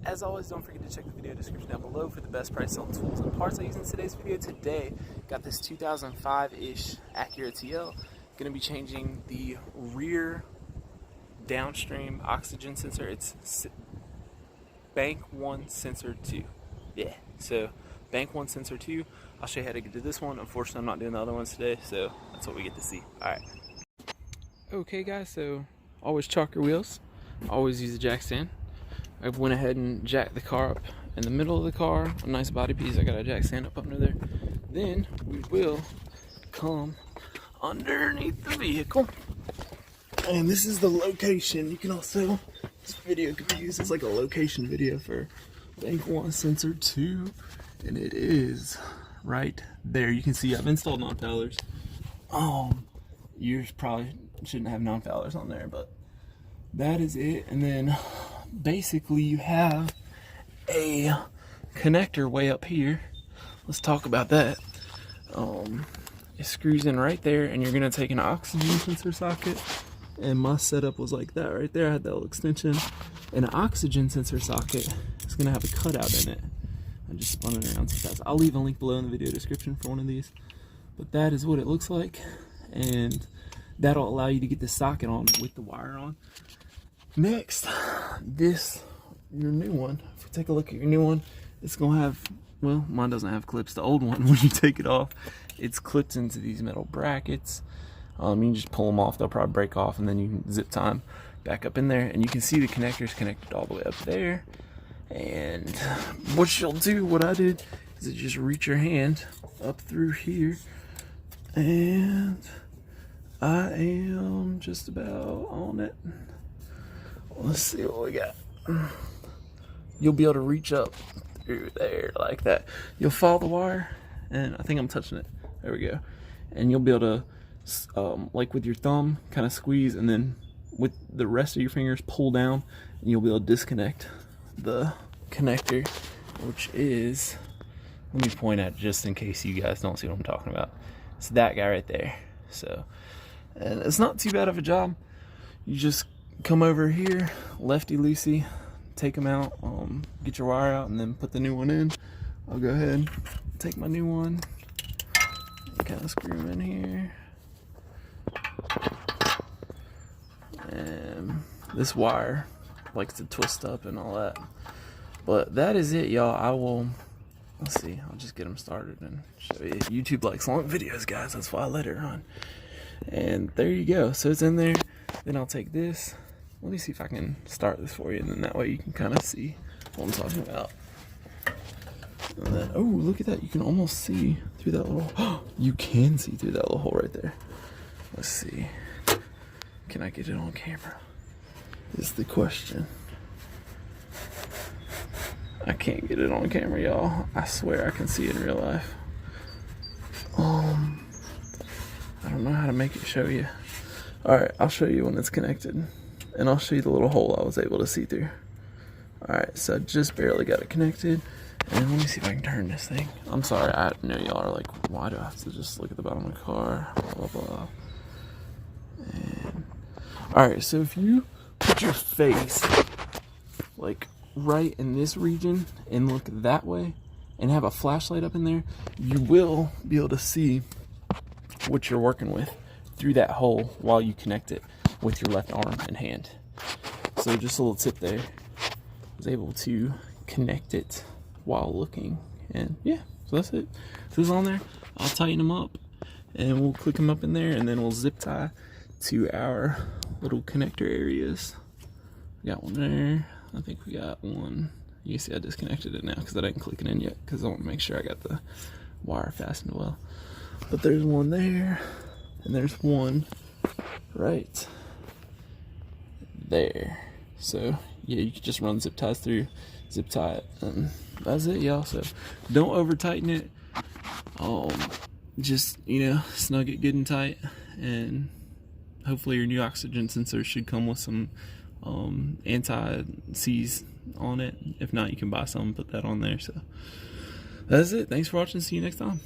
As always, don't forget to check the video description down below for the best price on tools and parts I use in today's video. Today, got this 2005-ish Acura TL. Going to be changing the rear downstream oxygen sensor. It's bank 1 sensor 2. Yeah, so bank 1 sensor 2. I'll show you how to get to this one. Unfortunately, I'm not doing the other ones today, so that's what we get to see. Alright. Okay guys, so always chalk your wheels. Always use a jack stand. I went ahead and jacked the car up in the middle of the car, a nice body piece. I got a jack stand up under there. Then we will come underneath the vehicle. And this is the location. You can also, this video could be used as like a location video for bank 1 sensor 2. And it is right there. You can see I've installed non-foulers. Yours probably shouldn't have non-foulers on there, but that is it. And then basically you have a connector way up here. Let's talk about that. It screws in right there, and you're gonna take an oxygen sensor socket, and my setup was like that right there. I had that little extension, and an oxygen sensor socket is gonna have a cutout in it. I just spun it around so fast. I'll leave a link below in the video description for one of these, but that is what it looks like, and that'll allow you to get the socket on with the wire on. Next, your new one, if we take a look at your new one, it's gonna have, well, mine doesn't have clips. The old one, when you take it off, it's clipped into these metal brackets. You can just pull them off, they'll probably break off, and then you can zip tie them back up in there, and you can see the connectors connected all the way up there. And what you'll do, what I did, is you just reach your hand up through here, and I am just about on it. Let's see what we got. You'll be able to reach up through there like that. You'll follow the wire, and I think I'm touching it. There we go. And you'll be able to, like with your thumb, kind of squeeze, and then with the rest of your fingers, pull down, and you'll be able to disconnect the connector, which is, let me point at just in case you guys don't see what I'm talking about. It's that guy right there. So, and it's not too bad of a job. You just come over here, lefty loosey, take them out, get your wire out, and then put the new one in. I'll go ahead and take my new one and kind of screw them in here. And this wire likes to twist up and all that. But that is it, y'all. I will, let's see, I'll just get them started and show you. YouTube likes long videos, guys. That's why I let it run. And there you go. So it's in there. Then I'll take this. Let me see if I can start this for you, and then that way you can kind of see what I'm talking about. And then, oh, look at that. You can almost see through that little, you can see through that little hole right there. Let's see. Can I get it on camera? Is the question. I can't get it on camera, y'all. I swear I can see it in real life. I don't know how to make it show you. Alright, I'll show you when it's connected. And I'll show you the little hole I was able to see through. Alright, so I just barely got it connected. And let me see if I can turn this thing. I'm sorry, I know y'all are like, why do I have to just look at the bottom of the car? Blah, blah, blah. And alright, so if you put your face like right in this region and look that way and have a flashlight up in there, you will be able to see what you're working with through that hole while you connect it with your left arm and hand. So just a little tip there. I was able to connect it while looking, and yeah, so that's it. So it's on there. I'll tighten them up and we'll click them up in there, and then we'll zip tie to our little connector areas. We got one there. I think we got one. You see I disconnected it now because I didn't click it in yet because I want to make sure I got the wire fastened well. But there's one there, and there's one right there. So yeah, you can just run zip ties through, zip tie it, and that's it, y'all. So don't over tighten it. Just, you know, snug it good and tight, and hopefully your new oxygen sensor should come with some anti-seize on it. If not, you can buy some and put that on there. So that's it. Thanks for watching. See you next time.